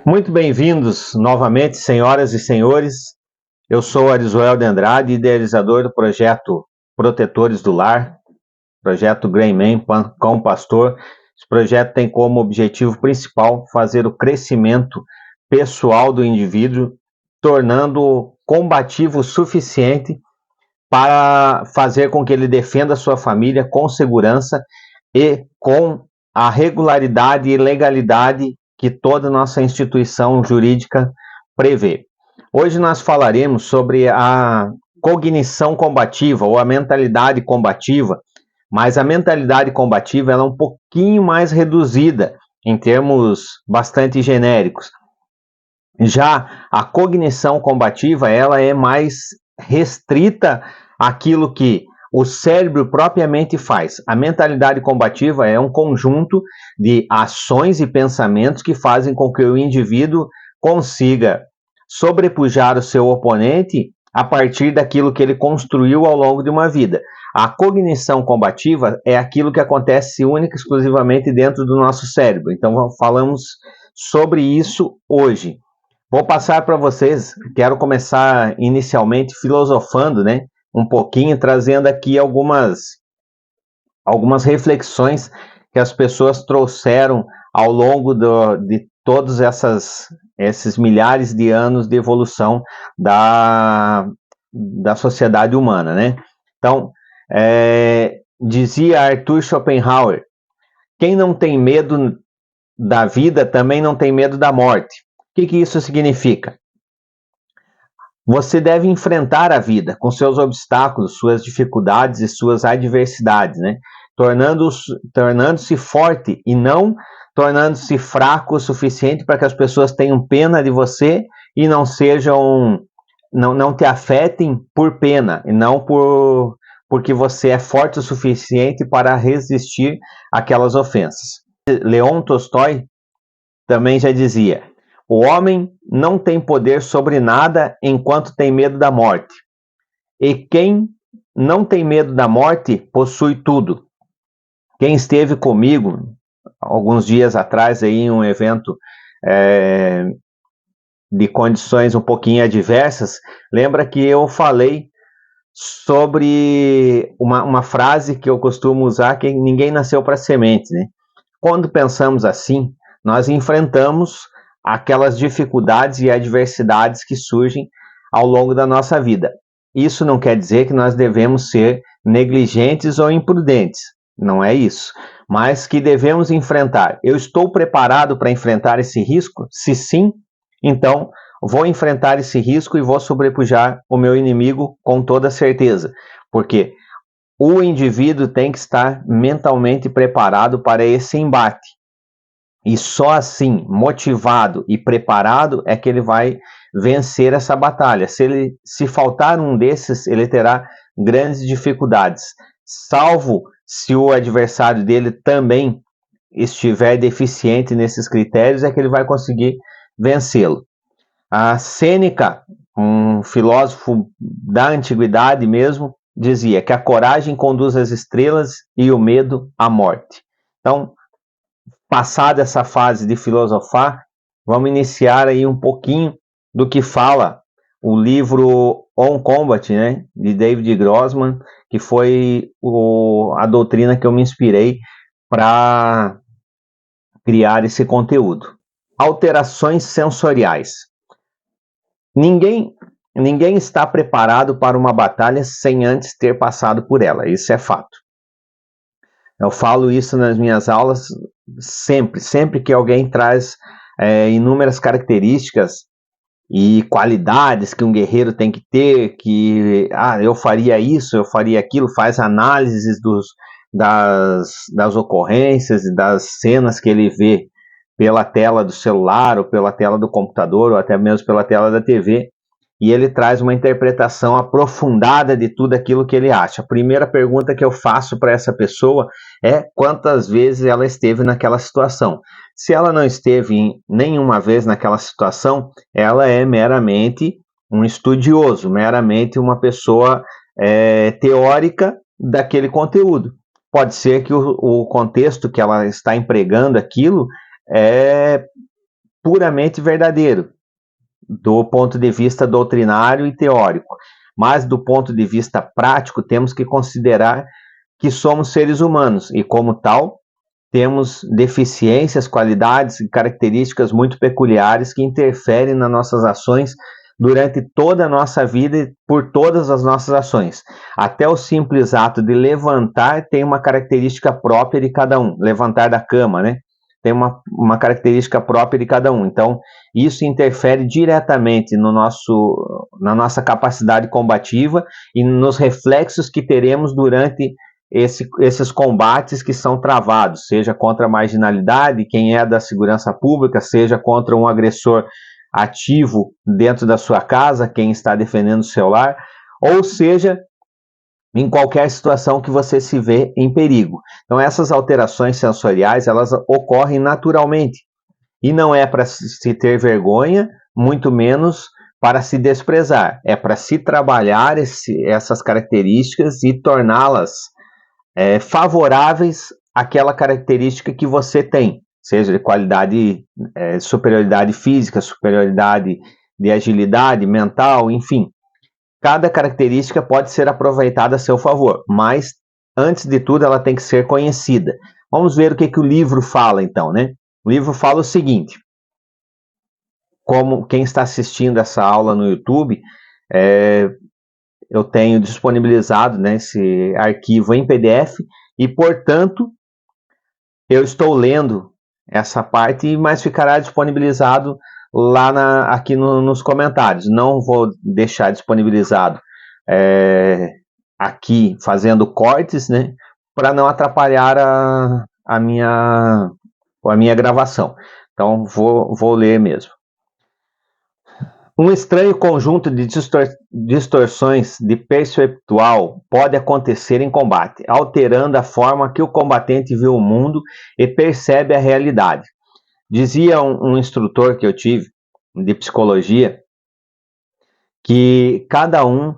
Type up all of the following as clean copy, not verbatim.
Muito bem-vindos novamente, senhoras e senhores. Eu sou Arisuel de Andrade, idealizador do projeto Protetores do Lar, projeto Grey Man, Cão Pastor. Esse projeto tem como objetivo principal fazer o crescimento pessoal do indivíduo, tornando-o combativo o suficiente para fazer com que ele defenda sua família com segurança e com a regularidade e legalidade que toda nossa instituição jurídica prevê. Hoje nós falaremos sobre a cognição combativa ou a mentalidade combativa, mas a mentalidade combativa ela é um pouquinho mais reduzida em termos bastante genéricos. Já a cognição combativa ela é mais restrita àquilo que o cérebro propriamente faz. A mentalidade combativa é um conjunto de ações e pensamentos que fazem com que o indivíduo consiga sobrepujar o seu oponente a partir daquilo que ele construiu ao longo de uma vida. A cognição combativa é aquilo que acontece única e exclusivamente dentro do nosso cérebro. Então, falamos sobre isso hoje. Vou passar para vocês, quero começar inicialmente filosofando, né? Um pouquinho, trazendo aqui algumas reflexões que as pessoas trouxeram ao longo de todos esses milhares de anos de evolução da sociedade humana, né? Então, dizia Arthur Schopenhauer, quem não tem medo da vida também não tem medo da morte. O que isso significa? Você deve enfrentar a vida com seus obstáculos, suas dificuldades e suas adversidades, né? Tornando-se forte e não tornando-se fraco o suficiente para que as pessoas tenham pena de você e não te afetem por pena e não porque você é forte o suficiente para resistir àquelas ofensas. Leon Tolstói também já dizia: o homem não tem poder sobre nada enquanto tem medo da morte. E quem não tem medo da morte possui tudo. Quem esteve comigo alguns dias atrás aí, em um evento de condições um pouquinho adversas, lembra que eu falei sobre uma frase que eu costumo usar, que ninguém nasceu para semente, né? Quando pensamos assim, nós enfrentamos aquelas dificuldades e adversidades que surgem ao longo da nossa vida. Isso não quer dizer que nós devemos ser negligentes ou imprudentes, não é isso, mas que devemos enfrentar. Eu estou preparado para enfrentar esse risco? Se sim, então vou enfrentar esse risco e vou sobrepujar o meu inimigo com toda certeza, porque o indivíduo tem que estar mentalmente preparado para esse embate. E só assim, motivado e preparado, é que ele vai vencer essa batalha. Se faltar um desses, ele terá grandes dificuldades. Salvo se o adversário dele também estiver deficiente nesses critérios, é que ele vai conseguir vencê-lo. A Sêneca, um filósofo da antiguidade mesmo, dizia que a coragem conduz às estrelas e o medo à morte. Então, passada essa fase de filosofar, vamos iniciar aí um pouquinho do que fala o livro On Combat, né, de David Grossman, que foi a doutrina que eu me inspirei para criar esse conteúdo. Alterações sensoriais. Ninguém está preparado para uma batalha sem antes ter passado por ela, isso é fato. Eu falo isso nas minhas aulas sempre que alguém traz inúmeras características e qualidades que um guerreiro tem que ter, que eu faria isso, eu faria aquilo, faz análises das ocorrências e das cenas que ele vê pela tela do celular, ou pela tela do computador, ou até mesmo pela tela da TV, e ele traz uma interpretação aprofundada de tudo aquilo que ele acha. A primeira pergunta que eu faço para essa pessoa é quantas vezes ela esteve naquela situação. Se ela não esteve nenhuma vez naquela situação, ela é meramente um estudioso, meramente uma pessoa teórica daquele conteúdo. Pode ser que o contexto que ela está empregando aquilo puramente verdadeiro, do ponto de vista doutrinário e teórico. Mas, do ponto de vista prático, temos que considerar que somos seres humanos e, como tal, temos deficiências, qualidades e características muito peculiares que interferem nas nossas ações durante toda a nossa vida e por todas as nossas ações. Até o simples ato de levantar tem uma característica própria de cada um. Levantar da cama, né? Tem uma característica própria de cada um. Então, isso interfere diretamente na nossa capacidade combativa e nos reflexos que teremos durante esses combates que são travados, seja contra a marginalidade, quem é da segurança pública, seja contra um agressor ativo dentro da sua casa, quem está defendendo o seu lar, ou seja, em qualquer situação que você se vê em perigo. Então, essas alterações sensoriais, elas ocorrem naturalmente, e não é para se ter vergonha, muito menos para se desprezar, é para se trabalhar essas características e torná-las favoráveis àquela característica que você tem, seja de qualidade, superioridade física, superioridade de agilidade mental, enfim. Cada característica pode ser aproveitada a seu favor, mas, antes de tudo, ela tem que ser conhecida. Vamos ver o que o livro fala, então, né? O livro fala o seguinte, como quem está assistindo essa aula no YouTube, eu tenho disponibilizado, né, esse arquivo em PDF e, portanto, eu estou lendo essa parte, mas ficará disponibilizado lá aqui nos comentários. Não vou deixar disponibilizado aqui fazendo cortes, né, para não atrapalhar a minha gravação. Então, vou ler mesmo. Um estranho conjunto de distorções de perceptual pode acontecer em combate, alterando a forma que o combatente vê o mundo e percebe a realidade. Dizia um instrutor que eu tive de psicologia que cada um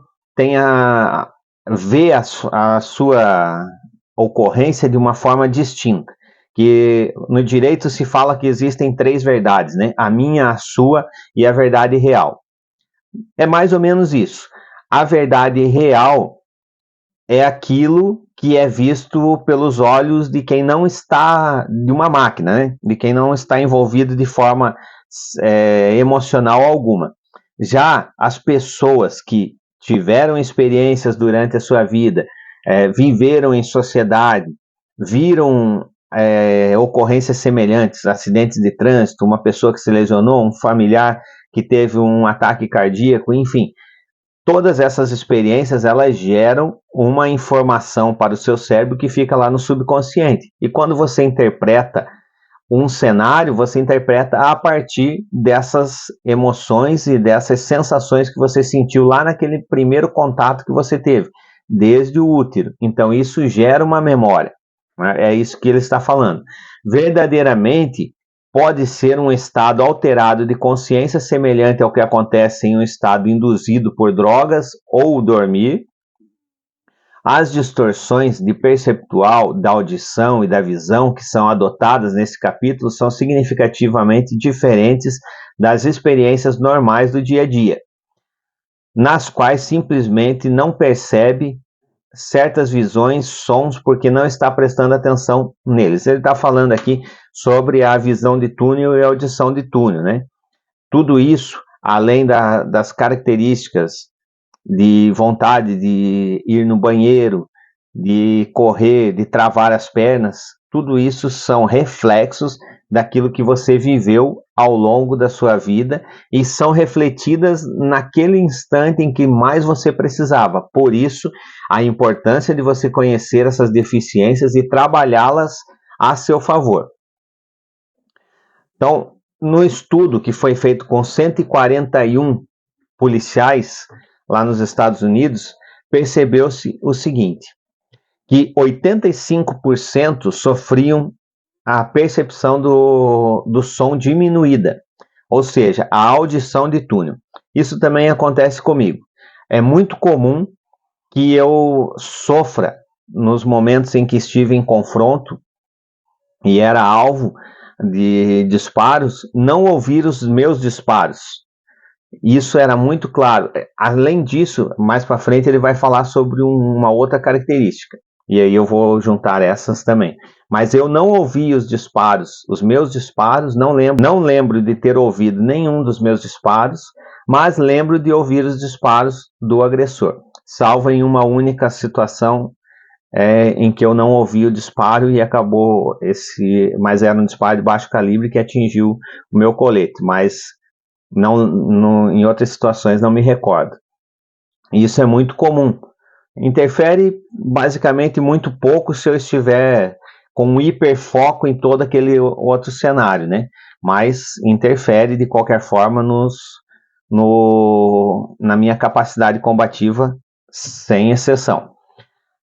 vê a sua ocorrência de uma forma distinta. Que no direito se fala que existem 3 verdades, né? A minha, a sua e a verdade real. É mais ou menos isso. A verdade real é aquilo que é visto pelos olhos de quem não está, de uma máquina, né? De quem não está envolvido de forma emocional alguma. Já as pessoas que tiveram experiências durante a sua vida, viveram em sociedade, viram ocorrências semelhantes, acidentes de trânsito, uma pessoa que se lesionou, um familiar que teve um ataque cardíaco, enfim, todas essas experiências elas geram uma informação para o seu cérebro que fica lá no subconsciente. E quando você interpreta um cenário, você interpreta a partir dessas emoções e dessas sensações que você sentiu lá naquele primeiro contato que você teve, desde o útero. Então isso gera uma memória. É isso que ele está falando. Verdadeiramente, pode ser um estado alterado de consciência semelhante ao que acontece em um estado induzido por drogas ou dormir. As distorções de perceptual, da audição e da visão que são adotadas nesse capítulo são significativamente diferentes das experiências normais do dia a dia, nas quais simplesmente não percebe certas visões, sons, porque não está prestando atenção neles. Ele está falando aqui sobre a visão de túnel e a audição de túnel, né? Tudo isso, além das características de vontade de ir no banheiro, de correr, de travar as pernas, tudo isso são reflexos daquilo que você viveu ao longo da sua vida e são refletidas naquele instante em que mais você precisava. Por isso, a importância de você conhecer essas deficiências e trabalhá-las a seu favor. Então, no estudo que foi feito com 141 policiais lá nos Estados Unidos, percebeu-se o seguinte, que 85% sofriam a percepção do som diminuída, ou seja, a audição de túnel. Isso também acontece comigo. É muito comum que eu sofra nos momentos em que estive em confronto e era alvo de disparos, não ouvir os meus disparos. Isso era muito claro. Além disso, mais para frente ele vai falar sobre uma outra característica. E aí eu vou juntar essas também. Mas eu não ouvi os disparos, os meus disparos, não lembro de ter ouvido nenhum dos meus disparos, mas lembro de ouvir os disparos do agressor, salvo em uma única situação em que eu não ouvi o disparo e acabou mas era um disparo de baixo calibre que atingiu o meu colete, mas em outras situações não me recordo. Isso é muito comum. Interfere basicamente muito pouco se eu estiver com um hiperfoco em todo aquele outro cenário, né? Mas interfere de qualquer forma na minha capacidade combativa, sem exceção.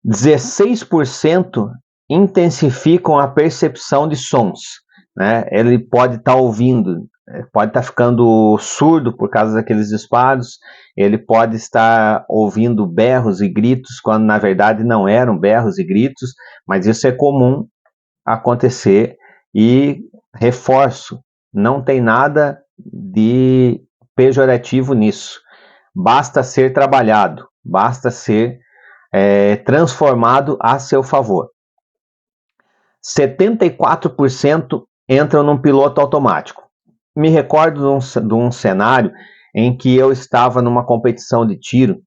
16% intensificam a percepção de sons, né? Ele pode estar ouvindo, pode estar ficando surdo por causa daqueles disparos, ele pode estar ouvindo berros e gritos, quando na verdade não eram berros e gritos, mas isso é comum acontecer e reforço, não tem nada de pejorativo nisso, basta ser trabalhado, basta ser transformado a seu favor. 74% entram num piloto automático. Me recordo de um cenário em que eu estava numa competição de tiro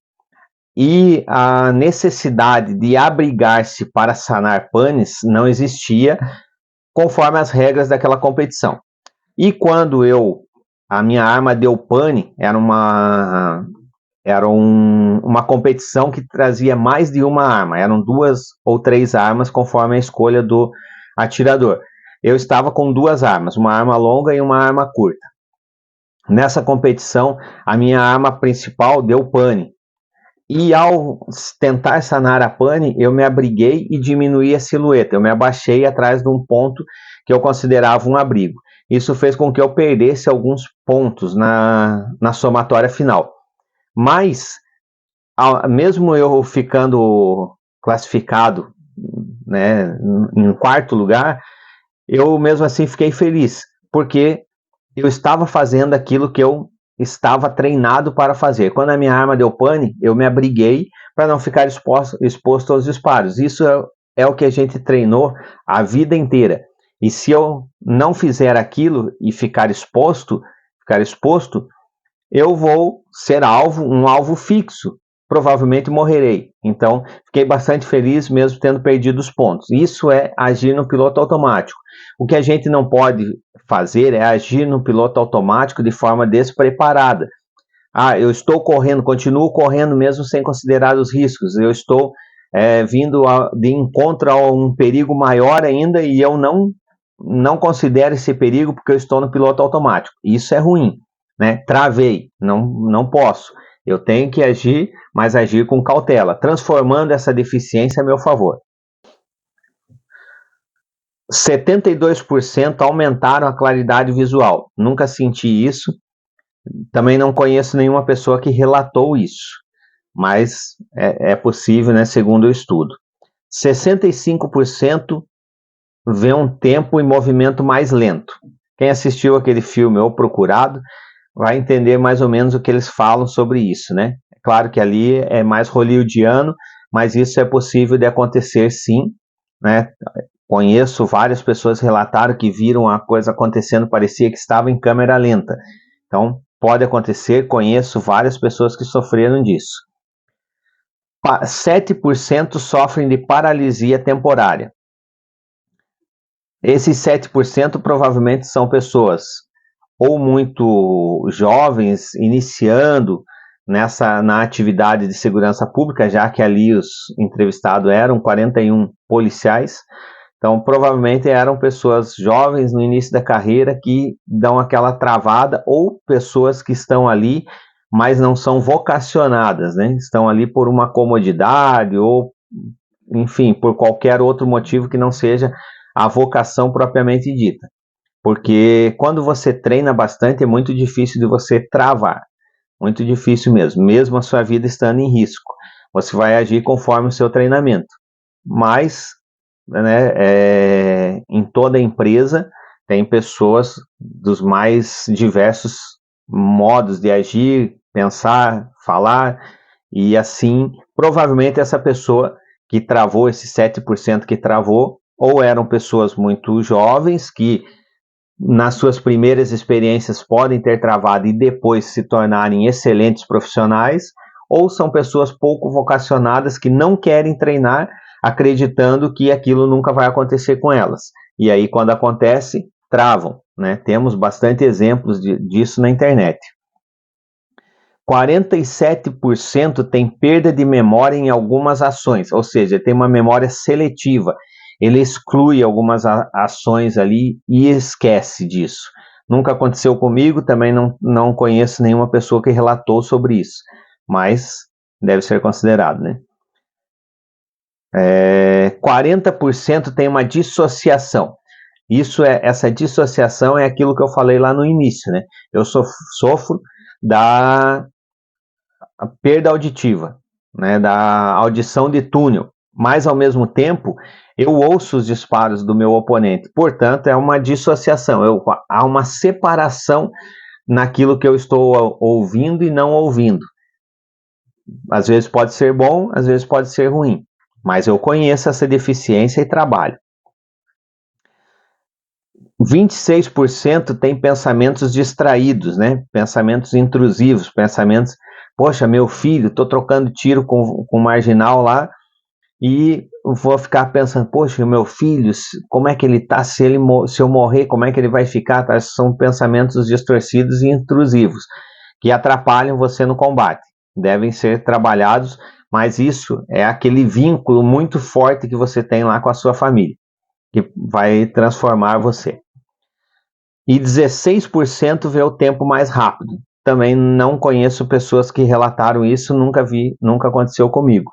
e a necessidade de abrigar-se para sanar panes não existia conforme as regras daquela competição. E quando a minha arma deu pane, era uma competição que trazia mais de uma arma, eram 2 ou 3 armas conforme a escolha do atirador. Eu estava com 2 armas, uma arma longa e uma arma curta. Nessa competição, a minha arma principal deu pane. E ao tentar sanar a pane, eu me abriguei e diminuí a silhueta. Eu me abaixei atrás de um ponto que eu considerava um abrigo. Isso fez com que eu perdesse alguns pontos na somatória final. Mas, mesmo eu ficando classificado, né, em 4º lugar, eu mesmo assim fiquei feliz, porque eu estava fazendo aquilo que eu estava treinado para fazer. Quando a minha arma deu pane, eu me abriguei para não ficar exposto aos disparos. Isso é o que a gente treinou a vida inteira. E se eu não fizer aquilo e ficar exposto, eu vou ser um alvo fixo, provavelmente morrerei. Então, fiquei bastante feliz mesmo tendo perdido os pontos. Isso é agir no piloto automático. O que a gente não pode fazer é agir no piloto automático de forma despreparada. Eu estou correndo, continuo correndo mesmo sem considerar os riscos. Eu estou vindo de encontro a um perigo maior ainda e eu não considero esse perigo porque eu estou no piloto automático. Isso é ruim. Né? Travei, não posso. Eu tenho que agir, mas agir com cautela, transformando essa deficiência a meu favor. 72% aumentaram a claridade visual. Nunca senti isso. Também não conheço nenhuma pessoa que relatou isso, mas é possível, né, segundo o estudo. 65% vê um tempo e movimento mais lento. Quem assistiu aquele filme O Procurado vai entender mais ou menos o que eles falam sobre isso, né? É claro que ali é mais hollywoodiano, mas isso é possível de acontecer sim, né? Conheço várias pessoas que relataram que viram a coisa acontecendo, parecia que estava em câmera lenta. Então, pode acontecer, conheço várias pessoas que sofreram disso. 7% sofrem de paralisia temporária. Esses 7% provavelmente são pessoas ou muito jovens, iniciando na atividade de segurança pública, já que ali os entrevistados eram 41 policiais, então provavelmente eram pessoas jovens no início da carreira que dão aquela travada, ou pessoas que estão ali, mas não são vocacionadas, né? Estão ali por uma comodidade ou, enfim, por qualquer outro motivo que não seja a vocação propriamente dita. Porque quando você treina bastante, é muito difícil de você travar. Muito difícil mesmo a sua vida estando em risco. Você vai agir conforme o seu treinamento. Mas, né, em toda empresa, tem pessoas dos mais diversos modos de agir, pensar, falar, e assim, provavelmente essa pessoa que travou, esse 7% que travou, ou eram pessoas muito jovens que nas suas primeiras experiências podem ter travado e depois se tornarem excelentes profissionais, ou são pessoas pouco vocacionadas que não querem treinar, acreditando que aquilo nunca vai acontecer com elas. E aí, quando acontece, travam, né? Temos bastante exemplos disso na internet. 47% tem perda de memória em algumas ações, ou seja, tem uma memória seletiva. Ele exclui algumas ações ali e esquece disso. Nunca aconteceu comigo, também não conheço nenhuma pessoa que relatou sobre isso, mas deve ser considerado, né? 40% tem uma dissociação. Essa dissociação é aquilo que eu falei lá no início, né? Eu sofro da perda auditiva, né? Da audição de túnel, mas ao mesmo tempo eu ouço os disparos do meu oponente, portanto é uma dissociação, há uma separação naquilo que eu estou ouvindo e não ouvindo. Às vezes pode ser bom, às vezes pode ser ruim, mas eu conheço essa deficiência e trabalho. 26% tem pensamentos distraídos, né? Pensamentos intrusivos, pensamentos, poxa, meu filho, tô trocando tiro com o marginal lá e vou ficar pensando, poxa, meu filho, como é que ele tá? Se eu morrer, como é que ele vai ficar? Tá? São pensamentos distorcidos e intrusivos que atrapalham você no combate. Devem ser trabalhados, mas isso é aquele vínculo muito forte que você tem lá com a sua família, que vai transformar você. E 16% vê o tempo mais rápido. Também não conheço pessoas que relataram isso, nunca aconteceu comigo.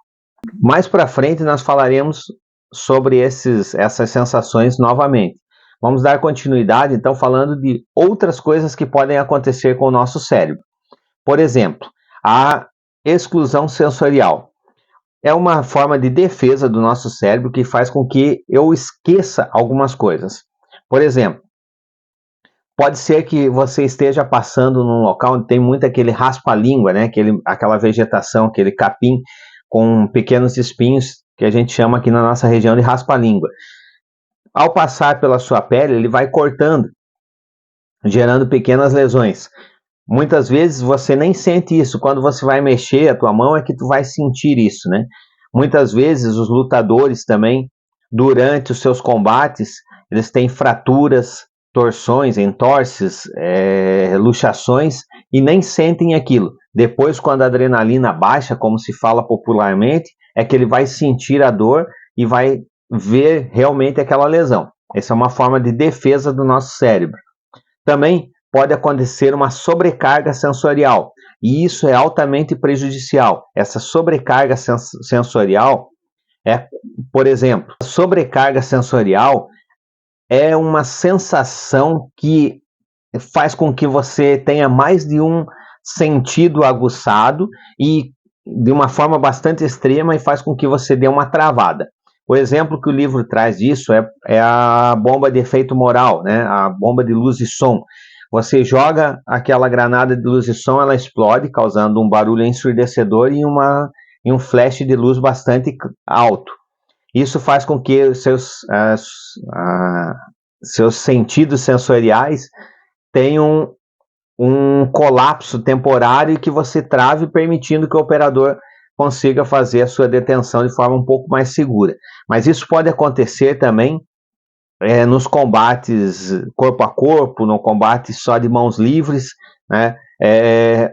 Mais para frente nós falaremos sobre essas sensações novamente. Vamos dar continuidade, então, falando de outras coisas que podem acontecer com o nosso cérebro. Por exemplo, a exclusão sensorial. É uma forma de defesa do nosso cérebro que faz com que eu esqueça algumas coisas. Por exemplo, pode ser que você esteja passando num local onde tem muito aquele raspa-língua, né? Aquela vegetação, aquele capim com pequenos espinhos, que a gente chama aqui na nossa região de raspa-língua. Ao passar pela sua pele, ele vai cortando, gerando pequenas lesões. Muitas vezes você nem sente isso. Quando você vai mexer a tua mão é que tu vai sentir isso, né? Muitas vezes os lutadores também, durante os seus combates, eles têm fraturas, torções, entorses, luxações e nem sentem aquilo. Depois, quando a adrenalina baixa, como se fala popularmente, é que ele vai sentir a dor e vai ver realmente aquela lesão. Essa é uma forma de defesa do nosso cérebro. Também pode acontecer uma sobrecarga sensorial, e isso é altamente prejudicial. Essa sobrecarga sensorial por exemplo, a sobrecarga sensorial é uma sensação que faz com que você tenha mais de um sentido aguçado e de uma forma bastante extrema e faz com que você dê uma travada. O exemplo que o livro traz disso é a bomba de efeito moral, né? A bomba de luz e som. Você joga aquela granada de luz e som, ela explode, causando um barulho ensurdecedor e um flash de luz bastante alto. Isso faz com que os seus sentidos sensoriais tenham um colapso temporário e que você trave, permitindo que o operador consiga fazer a sua detenção de forma um pouco mais segura. Mas isso pode acontecer também nos combates corpo a corpo, no combate só de mãos livres, né?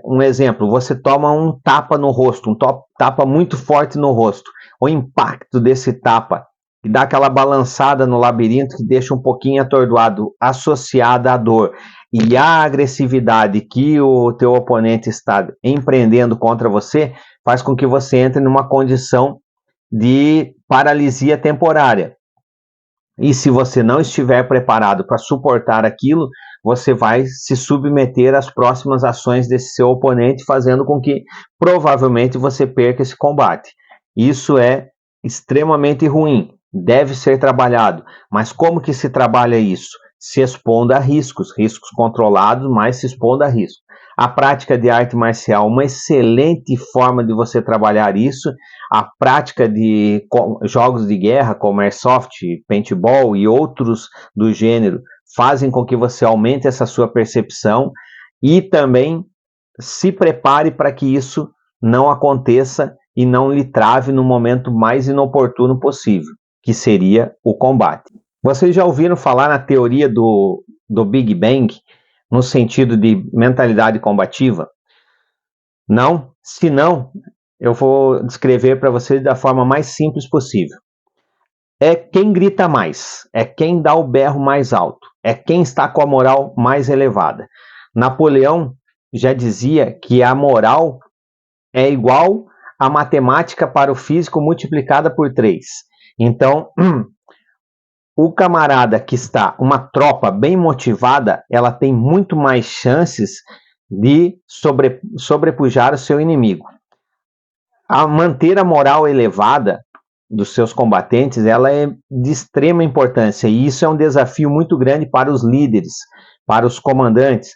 Um exemplo, você toma um tapa no rosto, tapa muito forte no rosto. O impacto desse tapa, que dá aquela balançada no labirinto, que deixa um pouquinho atordoado, associada à dor e à agressividade que o teu oponente está empreendendo contra você, faz com que você entre numa condição de paralisia temporária. E se você não estiver preparado para suportar aquilo, você vai se submeter às próximas ações desse seu oponente, fazendo com que provavelmente você perca esse combate. Isso é extremamente ruim, deve ser trabalhado. Mas como que se trabalha isso? se expondo a riscos controlados, mas se expondo a riscos. A prática de arte marcial, uma excelente forma de você trabalhar isso. A prática de jogos de guerra, como Airsoft, Paintball e outros do gênero, fazem com que você aumente essa sua percepção e também se prepare para que isso não aconteça e não lhe trave no momento mais inoportuno possível, que seria o combate. Vocês já ouviram falar na teoria do Big Bang, no sentido de mentalidade combativa? Não? Se não, eu vou descrever para vocês da forma mais simples possível. É quem grita mais, é quem dá o berro mais alto, é quem está com a moral mais elevada. Napoleão já dizia que a moral é igual a matemática para o físico multiplicada por 3. Então, o camarada que está, uma tropa bem motivada, ela tem muito mais chances de sobrepujar o seu inimigo. A manter a moral elevada dos seus combatentes, ela é de extrema importância, e isso é um desafio muito grande para os líderes, para os comandantes,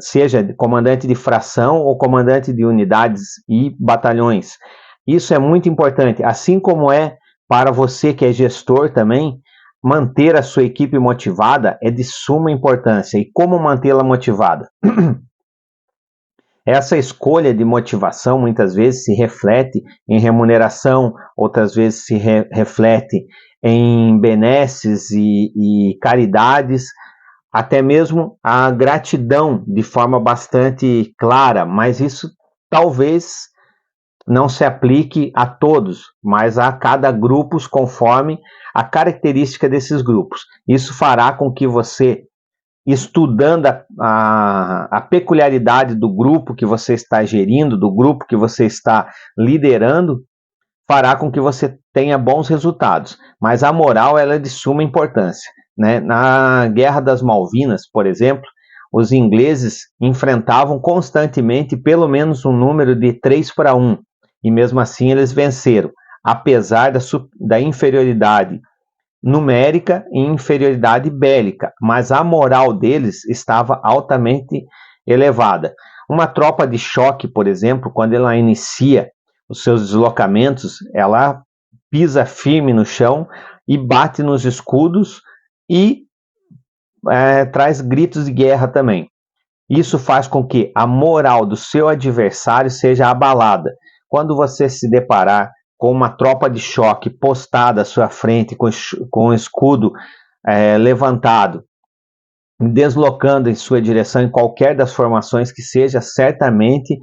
seja comandante de fração ou comandante de unidades e batalhões. Isso é muito importante, assim como é para você que é gestor também. Manter a sua equipe motivada é de suma importância. E como mantê-la motivada? Essa escolha de motivação muitas vezes se reflete em remuneração, outras vezes se reflete em benesses e caridades, até mesmo a gratidão de forma bastante clara, mas isso talvez não se aplique a todos, mas a cada grupo conforme a característica desses grupos. Isso fará com que você, estudando a peculiaridade do grupo que você está gerindo, do grupo que você está liderando, fará com que você tenha bons resultados. Mas a moral, ela é de suma importância, né? Na Guerra das Malvinas, por exemplo, os ingleses enfrentavam constantemente pelo menos um número de 3-1, e mesmo assim eles venceram, apesar da inferioridade numérica e inferioridade bélica, mas a moral deles estava altamente elevada. Uma tropa de choque, por exemplo, quando ela inicia os seus deslocamentos, ela pisa firme no chão e bate nos escudos e traz gritos de guerra também. Isso faz com que a moral do seu adversário seja abalada. Quando você se deparar com uma tropa de choque postada à sua frente, com o escudo levantado, deslocando em sua direção em qualquer das formações que seja, certamente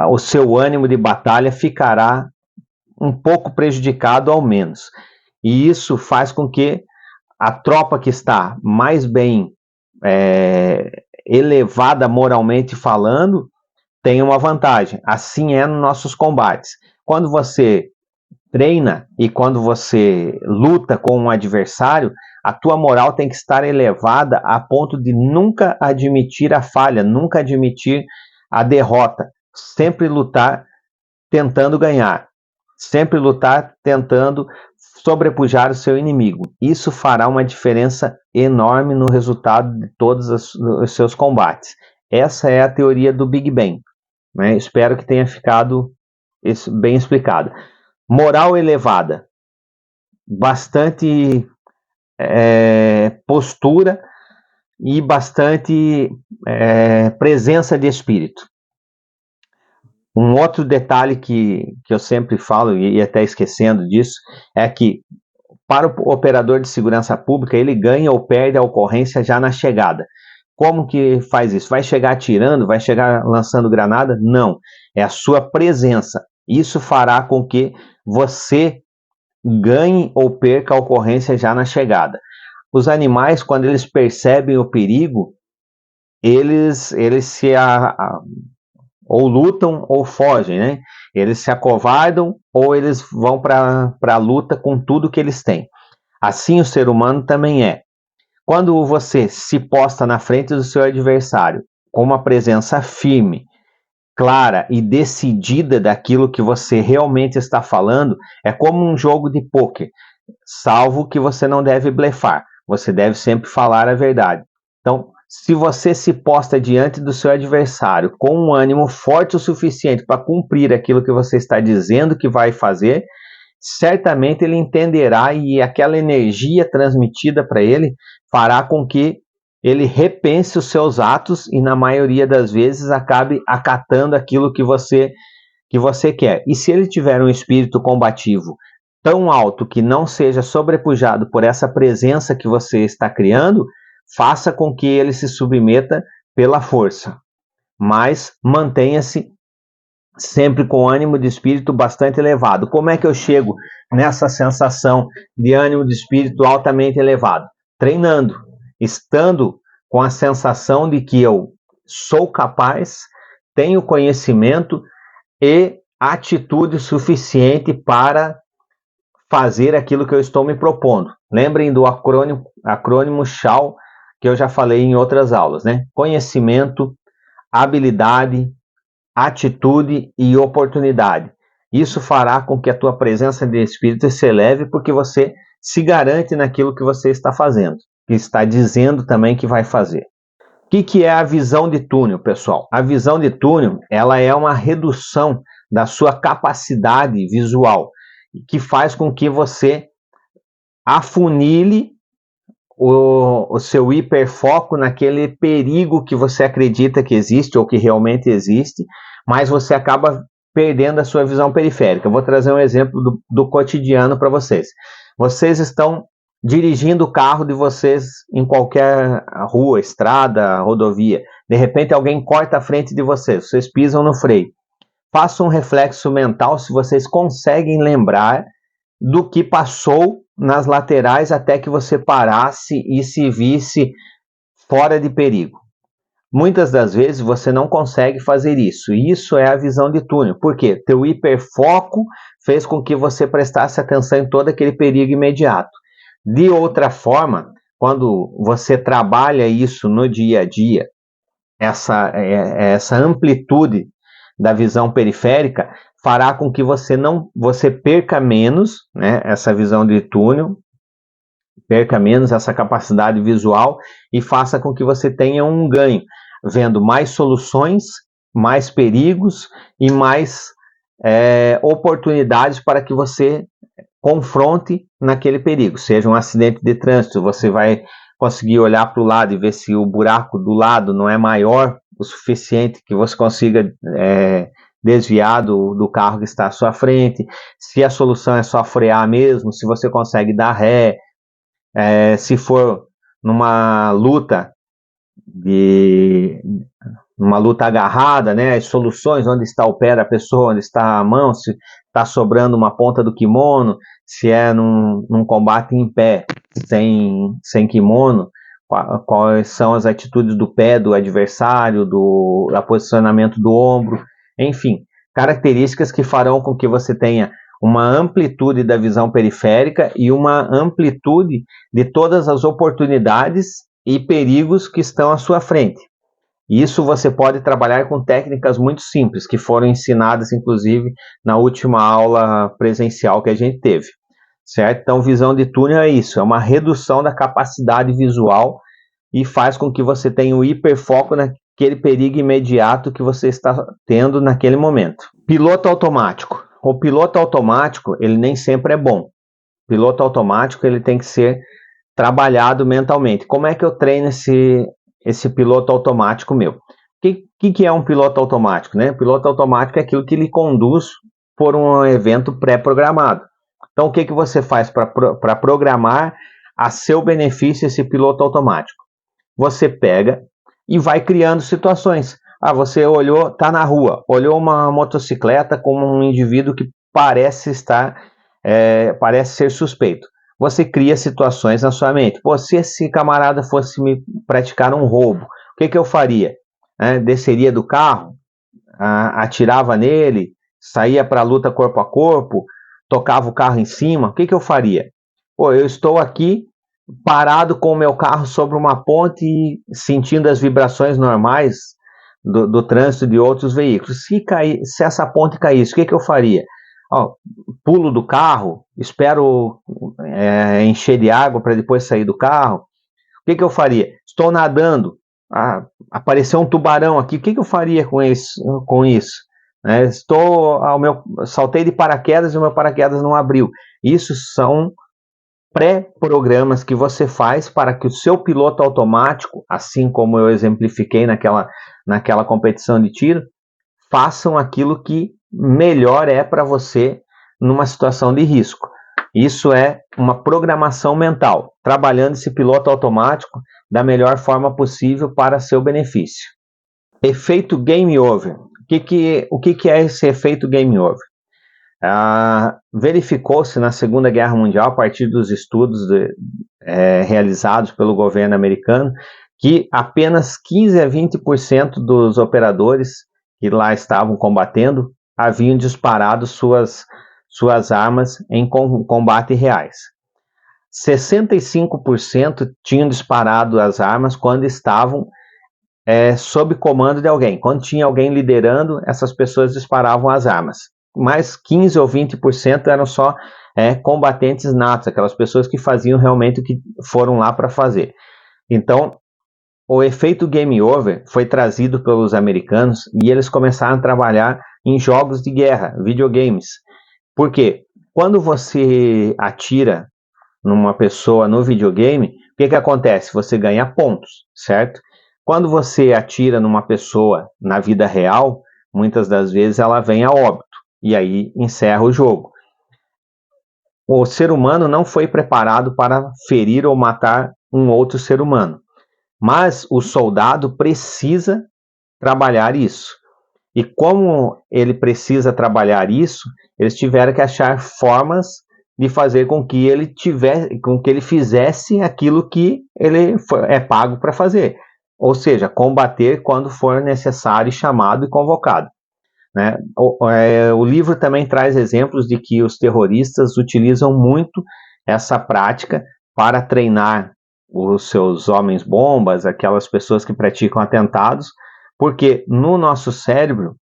o seu ânimo de batalha ficará um pouco prejudicado ao menos. E isso faz com que a tropa que está mais bem elevada moralmente falando tenha uma vantagem. Assim é nos nossos combates. Quando você treina e quando você luta com um adversário, a tua moral tem que estar elevada a ponto de nunca admitir a falha, nunca admitir a derrota. Sempre lutar tentando ganhar. Sempre lutar tentando sobrepujar o seu inimigo. Isso fará uma diferença enorme no resultado de todos os seus combates. Essa é a teoria do Big Bang, né? Espero que tenha ficado bem explicado. Moral elevada, bastante postura e bastante presença de espírito. Um outro detalhe que eu sempre falo, e até esquecendo disso, é que para o operador de segurança pública, ele ganha ou perde a ocorrência já na chegada. Como que faz isso? Vai chegar atirando? Vai chegar lançando granada? Não. É a sua presença. Isso fará com que você ganhe ou perca a ocorrência já na chegada. Os animais, quando eles percebem o perigo, eles ou lutam ou fogem, né? Eles se acovardam ou eles vão para a luta com tudo que eles têm. Assim o ser humano também é. Quando você se posta na frente do seu adversário com uma presença firme, clara e decidida daquilo que você realmente está falando, é como um jogo de pôquer, salvo que você não deve blefar. Você deve sempre falar a verdade. Então, se você se posta diante do seu adversário com um ânimo forte o suficiente para cumprir aquilo que você está dizendo que vai fazer, certamente ele entenderá e aquela energia transmitida para ele fará com que ele repense os seus atos e, na maioria das vezes, acabe acatando aquilo que você quer. E se ele tiver um espírito combativo tão alto que não seja sobrepujado por essa presença que você está criando, faça com que ele se submeta pela força, mas mantenha-se sempre com ânimo de espírito bastante elevado. Como é que eu chego nessa sensação de ânimo de espírito altamente elevado? Treinando, estando com a sensação de que eu sou capaz, tenho conhecimento e atitude suficiente para fazer aquilo que eu estou me propondo. Lembrem do acrônimo SHAW, que eu já falei em outras aulas, né? Conhecimento, habilidade, atitude e oportunidade. Isso fará com que a tua presença de espírito se eleve, porque você se garante naquilo que você está fazendo, que está dizendo também que vai fazer. O que é a visão de túnel, pessoal? A visão de túnel, ela é uma redução da sua capacidade visual, que faz com que você afunile o seu hiperfoco naquele perigo que você acredita que existe ou que realmente existe, mas você acaba perdendo a sua visão periférica. Eu vou trazer um exemplo do cotidiano para vocês. Vocês estão dirigindo o carro de vocês em qualquer rua, estrada, rodovia. De repente alguém corta a frente de vocês, vocês pisam no freio. Faça um reflexo mental se vocês conseguem lembrar do que passou nas laterais até que você parasse e se visse fora de perigo. Muitas das vezes você não consegue fazer isso. Isso é a visão de túnel. Por quê? Teu hiperfoco fez com que você prestasse atenção em todo aquele perigo imediato. De outra forma, quando você trabalha isso no dia a dia, essa amplitude da visão periférica fará com que você perca menos, né, essa visão de túnel, perca menos essa capacidade visual e faça com que você tenha um ganho, vendo mais soluções, mais perigos e mais oportunidades para que você confronte naquele perigo. Seja um acidente de trânsito, você vai conseguir olhar para o lado e ver se o buraco do lado não é maior o suficiente que você consiga desviar do carro que está à sua frente, se a solução é só frear mesmo, se você consegue dar ré, se for numa luta agarrada, né, as soluções, onde está o pé da pessoa, onde está a mão, se está sobrando uma ponta do kimono, se é num combate em pé, sem kimono, quais são as atitudes do pé do adversário, do posicionamento do ombro, enfim, características que farão com que você tenha uma amplitude da visão periférica e uma amplitude de todas as oportunidades e perigos que estão à sua frente. Isso você pode trabalhar com técnicas muito simples, que foram ensinadas, inclusive, na última aula presencial que a gente teve, certo? Então, visão de túnel é isso, é uma redução da capacidade visual e faz com que você tenha o hiperfoco naquele perigo imediato que você está tendo naquele momento. Piloto automático. O piloto automático, ele nem sempre é bom. O piloto automático, ele tem que ser trabalhado mentalmente. Como é que eu treino esse piloto automático meu? O que é um piloto automático, né? O piloto automático é aquilo que lhe conduz por um evento pré-programado. Então, o que você faz para programar a seu benefício esse piloto automático? Você pega e vai criando situações. Você olhou, está na rua, olhou uma motocicleta com um indivíduo que parece ser suspeito. Você cria situações na sua mente. Se esse camarada fosse me praticar um roubo, o que eu faria? Desceria do carro, atirava nele, saía para a luta corpo a corpo, tocava o carro em cima. O que eu faria? Eu estou aqui parado com o meu carro sobre uma ponte e sentindo as vibrações normais do trânsito de outros veículos. Se essa ponte caísse, o que eu faria? pulo do carro, espero encher de água para depois sair do carro. O que eu faria? Estou nadando, apareceu um tubarão aqui, o que eu faria com isso? Saltei de paraquedas e o meu paraquedas não abriu. Isso são pré-programas que você faz para que o seu piloto automático, assim como eu exemplifiquei naquela competição de tiro, façam aquilo que melhor é para você numa situação de risco. Isso é uma programação mental, trabalhando esse piloto automático da melhor forma possível para seu benefício. Efeito game over. O que é esse efeito game over? Verificou-se na Segunda Guerra Mundial, a partir dos estudos realizados pelo governo americano, que apenas 15 a 20% dos operadores que lá estavam combatendo haviam disparado suas armas em combate reais. 65% tinham disparado as armas quando estavam sob comando de alguém. Quando tinha alguém liderando, essas pessoas disparavam as armas. Mas 15 ou 20% eram só combatentes natos, aquelas pessoas que faziam realmente o que foram lá para fazer. Então, o efeito game over foi trazido pelos americanos e eles começaram a trabalhar em jogos de guerra, videogames. Por quê? Quando você atira numa pessoa no videogame, o que acontece? Você ganha pontos, certo? Quando você atira numa pessoa na vida real, muitas das vezes ela vem a óbito e aí encerra o jogo. O ser humano não foi preparado para ferir ou matar um outro ser humano. Mas o soldado precisa trabalhar isso. E como ele precisa trabalhar isso, eles tiveram que achar formas de fazer com que ele fizesse aquilo que ele é pago para fazer. Ou seja, combater quando for necessário, chamado e convocado. Né? O livro também traz exemplos de que os terroristas utilizam muito essa prática para treinar os seus homens-bombas, aquelas pessoas que praticam atentados, porque no nosso cérebro,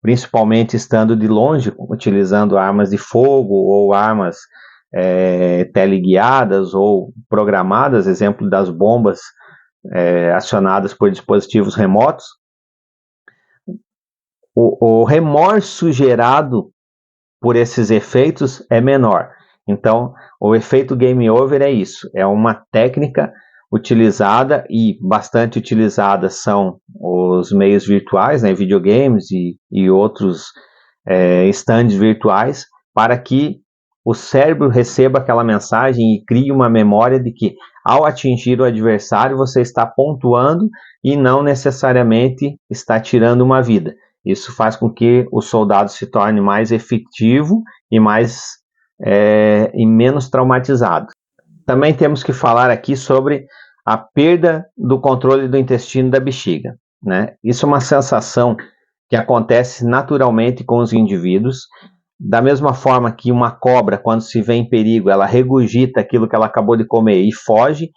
principalmente estando de longe, utilizando armas de fogo ou armas teleguiadas ou programadas, exemplo das bombas acionadas por dispositivos remotos, o remorso gerado por esses efeitos é menor. Então, o efeito game over é isso, é uma técnica utilizada e bastante utilizada são os meios virtuais, né, videogames e outros stands virtuais, para que o cérebro receba aquela mensagem e crie uma memória de que ao atingir o adversário você está pontuando e não necessariamente está tirando uma vida. Isso faz com que o soldado se torne mais efetivo e menos traumatizado. Também temos que falar aqui sobre a perda do controle do intestino da bexiga, né? Isso é uma sensação que acontece naturalmente com os indivíduos, da mesma forma que uma cobra, quando se vê em perigo, ela regurgita aquilo que ela acabou de comer e foge.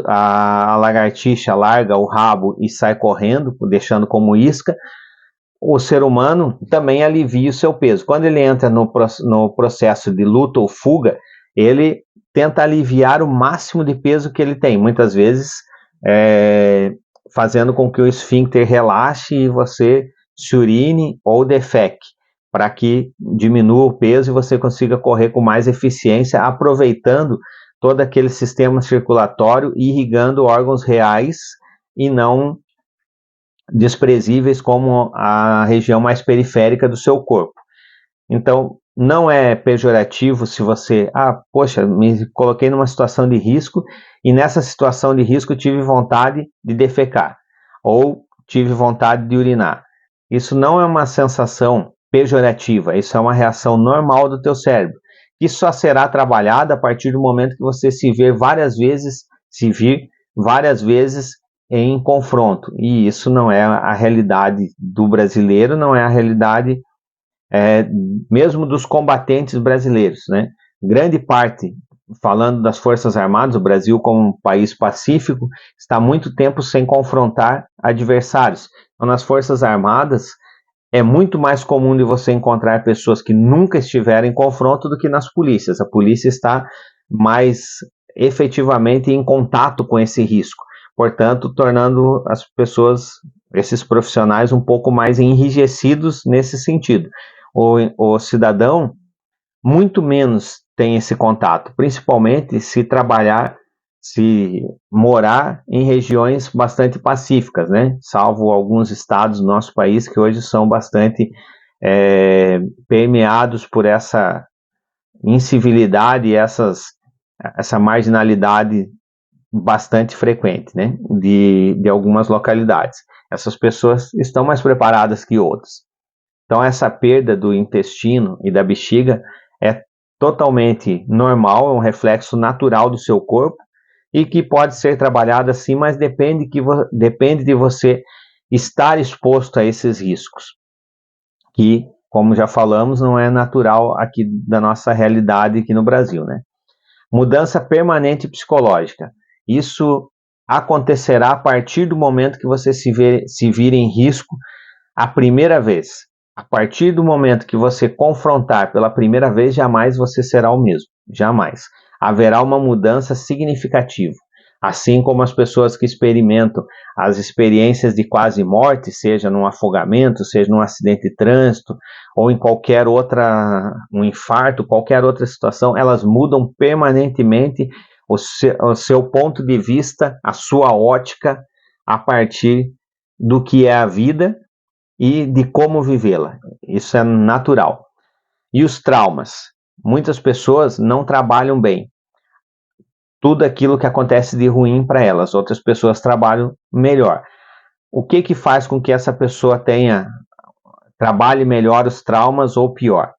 A lagartixa larga o rabo e sai correndo, deixando como isca. O ser humano também alivia o seu peso. Quando ele entra no processo de luta ou fuga, ele tenta aliviar o máximo de peso que ele tem, muitas vezes fazendo com que o esfíncter relaxe e você se urine ou defeque, para que diminua o peso e você consiga correr com mais eficiência, aproveitando todo aquele sistema circulatório e irrigando órgãos reais e não desprezíveis como a região mais periférica do seu corpo. Então, não é pejorativo se você, me coloquei numa situação de risco e nessa situação de risco tive vontade de defecar ou tive vontade de urinar. Isso não é uma sensação pejorativa, isso é uma reação normal do teu cérebro, que só será trabalhada a partir do momento que você se vir várias vezes em confronto. E isso não é a realidade do brasileiro, não é a realidade mesmo dos combatentes brasileiros, né? Grande parte, falando das Forças Armadas, o Brasil como um país pacífico, está há muito tempo sem confrontar adversários. Então, nas Forças Armadas, é muito mais comum de você encontrar pessoas que nunca estiveram em confronto do que nas polícias. A polícia está mais efetivamente em contato com esse risco, portanto, tornando as pessoas, esses profissionais, um pouco mais enrijecidos nesse sentido. O cidadão muito menos tem esse contato, principalmente se morar em regiões bastante pacíficas, né? Salvo alguns estados do nosso país que hoje são bastante permeados por essa incivilidade e essa marginalidade bastante frequente, né? De algumas localidades. Essas pessoas estão mais preparadas que outras. Então, essa perda do intestino e da bexiga é totalmente normal, é um reflexo natural do seu corpo e que pode ser trabalhada sim, mas depende de você estar exposto a esses riscos, que, como já falamos, não é natural aqui da nossa realidade aqui no Brasil, né? Mudança permanente psicológica. Isso acontecerá a partir do momento que você se vir em risco a primeira vez. A partir do momento que você confrontar pela primeira vez, jamais você será o mesmo. Jamais. Haverá uma mudança significativa. Assim como as pessoas que experimentam as experiências de quase morte, seja num afogamento, seja num acidente de trânsito, ou em qualquer outra, um infarto, qualquer outra situação, elas mudam permanentemente o seu ponto de vista, a sua ótica, a partir do que é a vida e de como vivê-la. Isso é natural. E os traumas? Muitas pessoas não trabalham bem tudo aquilo que acontece de ruim para elas. Outras pessoas trabalham melhor. O que faz com que essa pessoa trabalhe melhor os traumas ou pior?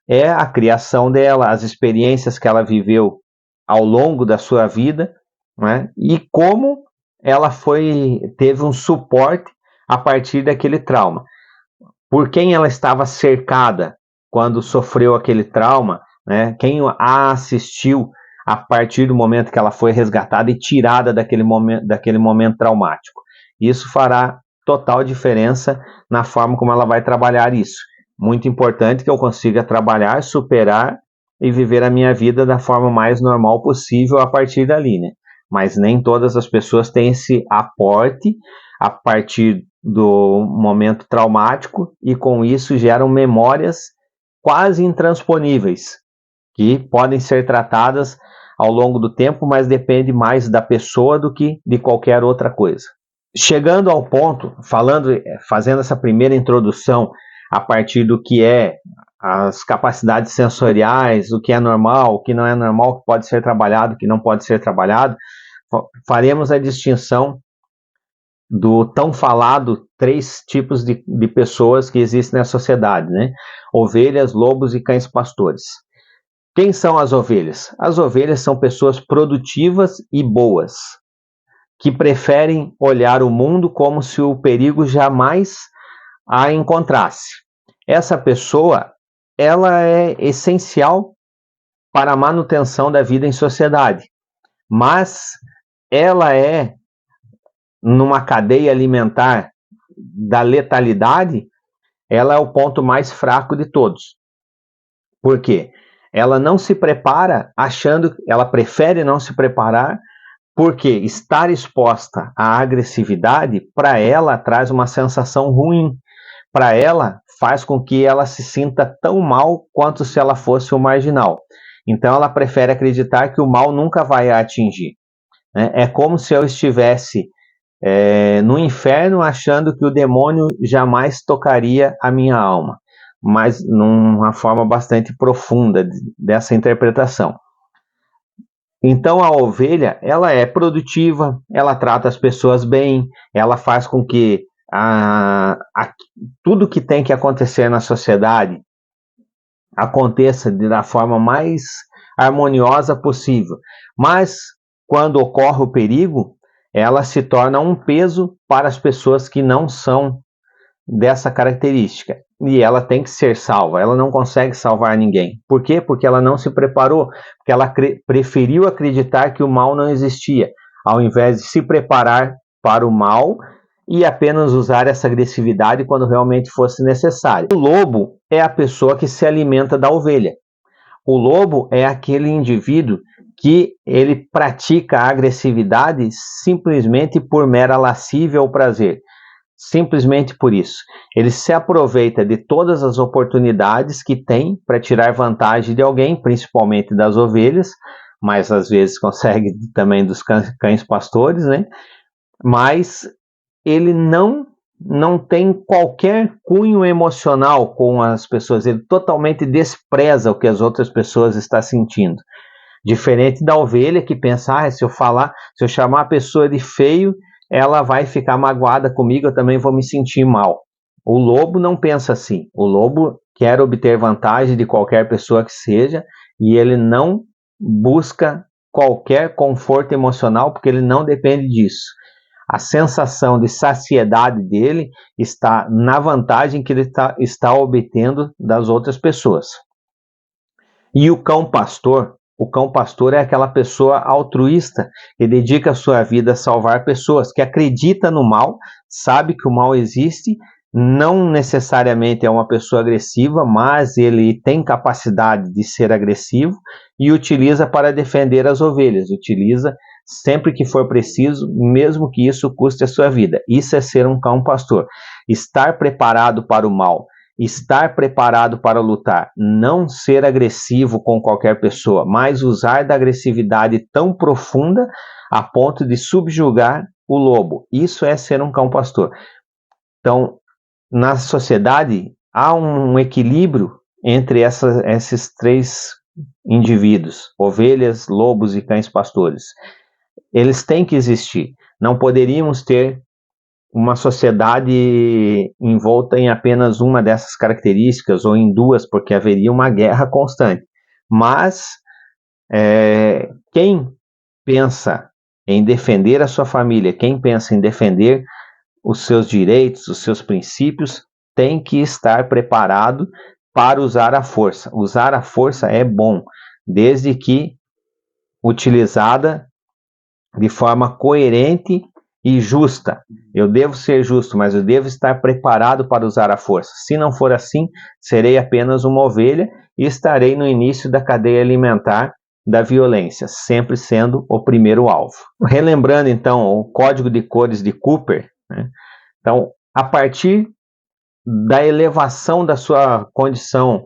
É a criação dela, as experiências que ela viveu ao longo da sua vida, né? E como ela teve um suporte a partir daquele trauma. Por quem ela estava cercada quando sofreu aquele trauma, né? Quem a assistiu a partir do momento que ela foi resgatada e tirada daquele momento traumático. Isso fará total diferença na forma como ela vai trabalhar isso. Muito importante que eu consiga trabalhar, superar e viver a minha vida da forma mais normal possível a partir dali, né? Mas nem todas as pessoas têm esse aporte a partir do momento traumático e com isso geram memórias quase intransponíveis que podem ser tratadas ao longo do tempo, mas depende mais da pessoa do que de qualquer outra coisa. Chegando ao ponto, fazendo essa primeira introdução a partir do que é as capacidades sensoriais, o que é normal, o que não é normal, o que pode ser trabalhado, o que não pode ser trabalhado, faremos a distinção do tão falado 3 tipos de pessoas que existem na sociedade, né? Ovelhas, lobos e cães pastores. Quem são as ovelhas? As ovelhas são pessoas produtivas e boas, que preferem olhar o mundo como se o perigo jamais a encontrasse. Essa pessoa, ela é essencial para a manutenção da vida em sociedade, mas ela é, numa cadeia alimentar da letalidade, ela é o ponto mais fraco de todos. Por quê? Ela não se prepara ela prefere não se preparar, porque estar exposta à agressividade, para ela, traz uma sensação ruim. Para ela, faz com que ela se sinta tão mal quanto se ela fosse um marginal. Então, ela prefere acreditar que o mal nunca vai a atingir. É como se eu estivesse no inferno achando que o demônio jamais tocaria a minha alma, mas numa forma bastante profunda dessa interpretação. Então a ovelha, ela é produtiva, ela trata as pessoas bem, ela faz com que tudo que tem que acontecer na sociedade aconteça da forma mais harmoniosa possível. Mas quando ocorre o perigo, ela se torna um peso para as pessoas que não são dessa característica. E ela tem que ser salva, ela não consegue salvar ninguém. Por quê? Porque ela não se preparou, porque ela preferiu acreditar que o mal não existia, ao invés de se preparar para o mal e apenas usar essa agressividade quando realmente fosse necessário. O lobo é a pessoa que se alimenta da ovelha. O lobo é aquele indivíduo que ele pratica a agressividade simplesmente por mera lascívia ou prazer. Simplesmente por isso. Ele se aproveita de todas as oportunidades que tem para tirar vantagem de alguém, principalmente das ovelhas, mas às vezes consegue também dos cães pastores, né? Mas ele não tem qualquer cunho emocional com as pessoas, ele totalmente despreza o que as outras pessoas estão sentindo. Diferente da ovelha que pensa, se eu chamar a pessoa de feio, ela vai ficar magoada comigo, eu também vou me sentir mal. O lobo não pensa assim. O lobo quer obter vantagem de qualquer pessoa que seja e ele não busca qualquer conforto emocional porque ele não depende disso. A sensação de saciedade dele está na vantagem que ele está obtendo das outras pessoas. E o cão pastor é aquela pessoa altruísta que dedica a sua vida a salvar pessoas, que acredita no mal, sabe que o mal existe, não necessariamente é uma pessoa agressiva, mas ele tem capacidade de ser agressivo e utiliza para defender as ovelhas, utiliza sempre que for preciso, mesmo que isso custe a sua vida. Isso é ser um cão pastor. Estar preparado para o mal, estar preparado para lutar, não ser agressivo com qualquer pessoa, mas usar da agressividade tão profunda a ponto de subjugar o lobo. Isso é ser um cão pastor. Então, na sociedade, há um equilíbrio entre esses três indivíduos, ovelhas, lobos e cães pastores. Eles têm que existir. Não poderíamos ter uma sociedade envolta em apenas uma dessas características ou em duas, porque haveria uma guerra constante. Mas quem pensa em defender a sua família, quem pensa em defender os seus direitos, os seus princípios, tem que estar preparado para usar a força. Usar a força é bom, desde que utilizada de forma coerente e justa. Eu devo ser justo, mas eu devo estar preparado para usar a força. Se não for assim, serei apenas uma ovelha e estarei no início da cadeia alimentar da violência, sempre sendo o primeiro alvo. Relembrando então o código de cores de Cooper, né? Então, a partir da elevação da sua condição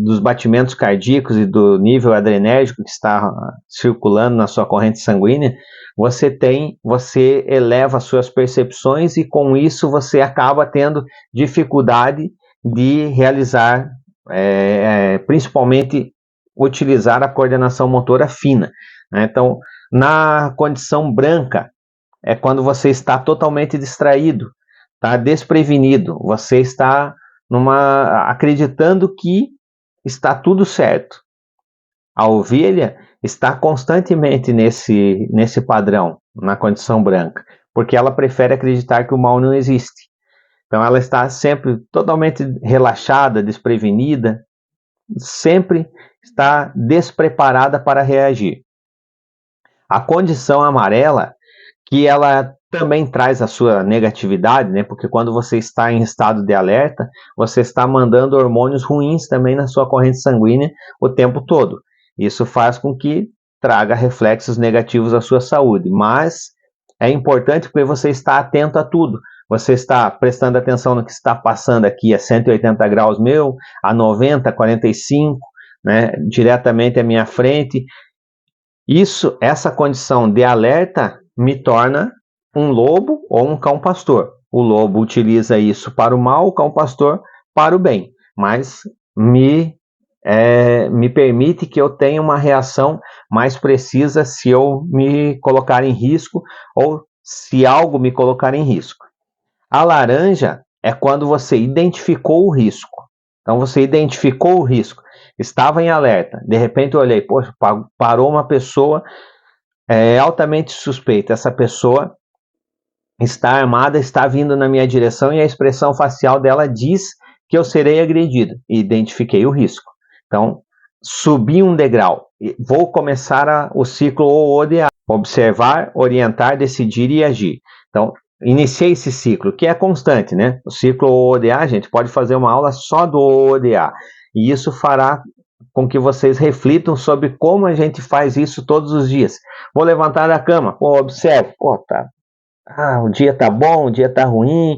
dos batimentos cardíacos e do nível adrenérgico que está circulando na sua corrente sanguínea, você eleva suas percepções e com isso você acaba tendo dificuldade de realizar, principalmente utilizar a coordenação motora fina, né? Então, na condição branca, é quando você está totalmente distraído, está desprevenido, você está acreditando que está tudo certo. A ovelha está constantemente nesse padrão, na condição branca, porque ela prefere acreditar que o mal não existe. Então ela está sempre totalmente relaxada, desprevenida, sempre está despreparada para reagir. A condição amarela, que ela também traz a sua negatividade, né? Porque quando você está em estado de alerta, você está mandando hormônios ruins também na sua corrente sanguínea o tempo todo. Isso faz com que traga reflexos negativos à sua saúde, mas é importante porque você está atento a tudo. Você está prestando atenção no que está passando aqui a 180 graus a 90, 45, né? Diretamente à minha frente. Essa condição de alerta me torna um lobo ou um cão pastor. O lobo utiliza isso para o mal, o cão pastor para o bem, mas me permite que eu tenha uma reação mais precisa se eu me colocar em risco ou se algo me colocar em risco. A laranja é quando você identificou o risco. Então você identificou o risco, estava em alerta, de repente eu olhei, poxa, parou uma pessoa altamente suspeita, essa pessoa está armada, está vindo na minha direção e a expressão facial dela diz que eu serei agredido. Identifiquei o risco. Então, subi um degrau. Vou começar o ciclo ODA. Observar, orientar, decidir e agir. Então, iniciei esse ciclo, que é constante, né? O ciclo OODA, a gente pode fazer uma aula só do OODA, e isso fará com que vocês reflitam sobre como a gente faz isso todos os dias. Vou levantar da cama, observe, o dia tá bom, o dia tá ruim,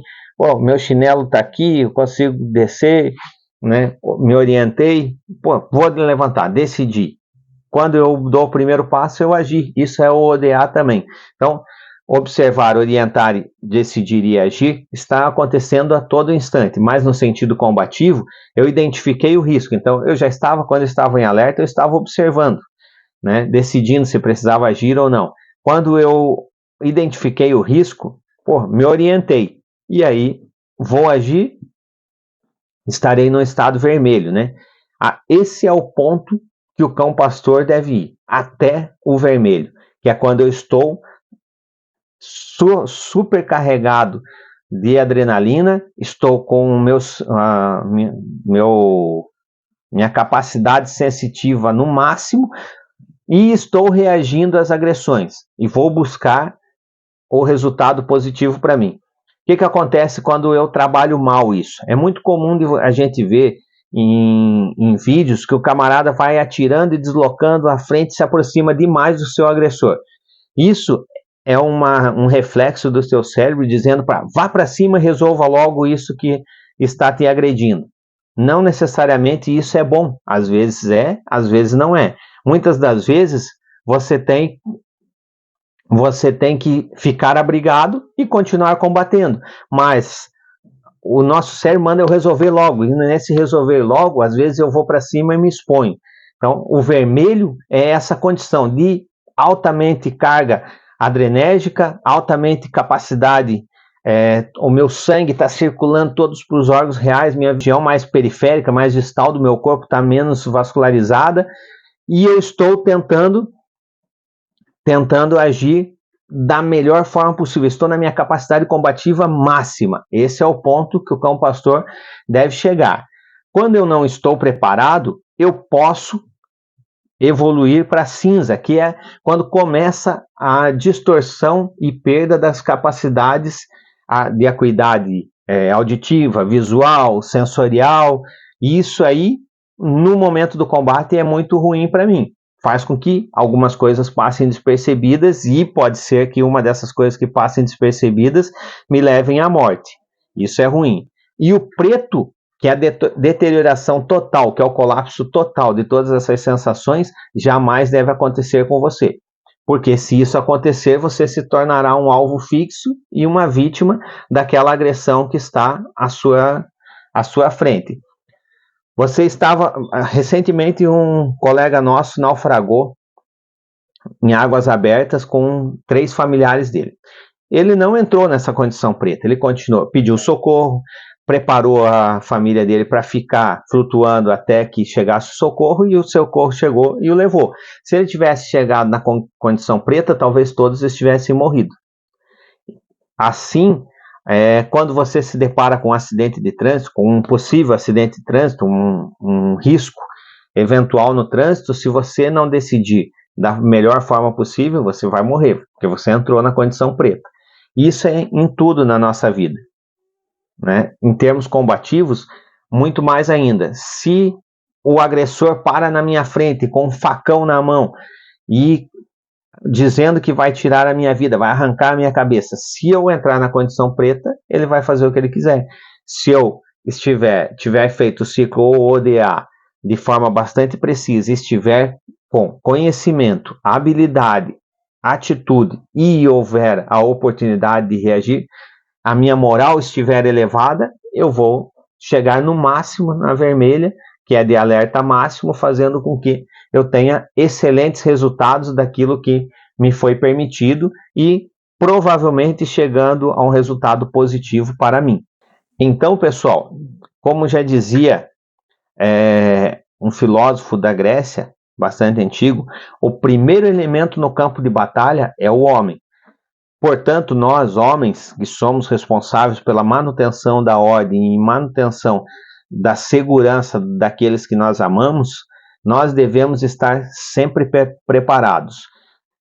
meu chinelo tá aqui, eu consigo descer, né? Me orientei, vou levantar, decidi. Quando eu dou o primeiro passo, eu agir. Isso é o ODA também. Então, observar, orientar, decidir e agir está acontecendo a todo instante, mas no sentido combativo, eu identifiquei o risco. Então, quando eu estava em alerta, eu estava observando, né, decidindo se precisava agir ou não. Quando eu identifiquei o risco, me orientei. E aí, vou agir, estarei no estado vermelho, né? Esse é o ponto que o cão pastor deve ir, até o vermelho, que é quando eu estou super carregado de adrenalina, estou com minha capacidade sensitiva no máximo e estou reagindo às agressões e vou buscar o resultado positivo para mim. O que acontece quando eu trabalho mal isso? É muito comum a gente ver em vídeos que o camarada vai atirando e deslocando à frente, se aproxima demais do seu agressor. Isso é um reflexo do seu cérebro dizendo vá para cima e resolva logo isso que está te agredindo. Não necessariamente isso é bom. Às vezes é, às vezes não é. Muitas das vezes você tem que ficar abrigado e continuar combatendo. Mas o nosso cérebro manda eu resolver logo. E nesse resolver logo, às vezes eu vou para cima e me exponho. Então, o vermelho é essa condição de altamente carga adrenérgica, altamente capacidade. O meu sangue está circulando todos para os órgãos reais, minha visão mais periférica, mais distal do meu corpo está menos vascularizada. E eu estou tentando agir da melhor forma possível. Estou na minha capacidade combativa máxima. Esse é o ponto que o cão pastor deve chegar. Quando eu não estou preparado, eu posso evoluir para cinza, que é quando começa a distorção e perda das capacidades de acuidade auditiva, visual, sensorial. E isso aí, no momento do combate, é muito ruim para mim. Faz com que algumas coisas passem despercebidas e pode ser que uma dessas coisas que passem despercebidas me levem à morte. Isso é ruim. E o preto, que é a deterioração total, que é o colapso total de todas essas sensações, jamais deve acontecer com você. Porque se isso acontecer, você se tornará um alvo fixo e uma vítima daquela agressão que está à sua frente. Recentemente, um colega nosso naufragou em águas abertas com 3 familiares dele. Ele não entrou nessa condição preta, ele continuou, pediu socorro, preparou a família dele para ficar flutuando até que chegasse o socorro, e o socorro chegou e o levou. Se ele tivesse chegado na condição preta, talvez todos estivessem morrido. Assim, quando você se depara com um acidente de trânsito, com um possível acidente de trânsito, um risco eventual no trânsito, se você não decidir da melhor forma possível, você vai morrer, porque você entrou na condição preta. Isso é em tudo na nossa vida, né? Em termos combativos, muito mais ainda. Se o agressor para na minha frente com um facão na mão e dizendo que vai tirar a minha vida, vai arrancar a minha cabeça, se eu entrar na condição preta, ele vai fazer o que ele quiser. Se eu tiver feito o ciclo OODA de forma bastante precisa, estiver com conhecimento, habilidade, atitude e houver a oportunidade de reagir, a minha moral estiver elevada, eu vou chegar no máximo na vermelha, que é de alerta máximo, fazendo com que eu tenha excelentes resultados daquilo que me foi permitido e provavelmente chegando a um resultado positivo para mim. Então, pessoal, como já dizia um filósofo da Grécia, bastante antigo, o primeiro elemento no campo de batalha é o homem. Portanto, nós, homens, que somos responsáveis pela manutenção da ordem e manutenção da segurança daqueles que nós amamos, nós devemos estar sempre preparados.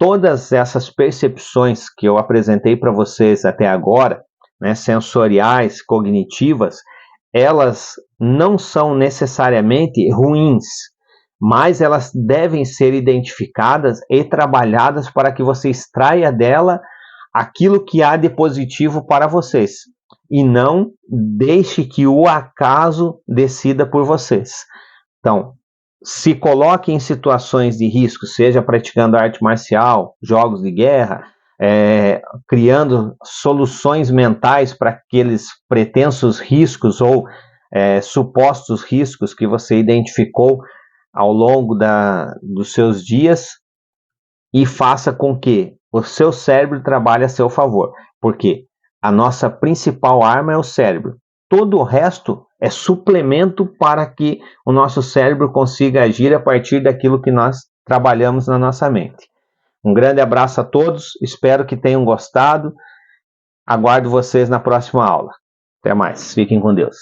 todas essas percepções que eu apresentei para vocês até agora, né, sensoriais, cognitivas, elas não são necessariamente ruins, mas elas devem ser identificadas e trabalhadas para que você extraia dela aquilo que há de positivo para vocês, e não deixe que o acaso decida por vocês. Então, se coloque em situações de risco, seja praticando arte marcial, jogos de guerra, criando soluções mentais para aqueles pretensos riscos ou supostos riscos que você identificou ao longo dos seus dias, e faça com que o seu cérebro trabalhe a seu favor, porque a nossa principal arma é o cérebro. Todo o resto é suplemento para que o nosso cérebro consiga agir a partir daquilo que nós trabalhamos na nossa mente. Um grande abraço a todos, espero que tenham gostado. Aguardo vocês na próxima aula. Até mais, fiquem com Deus.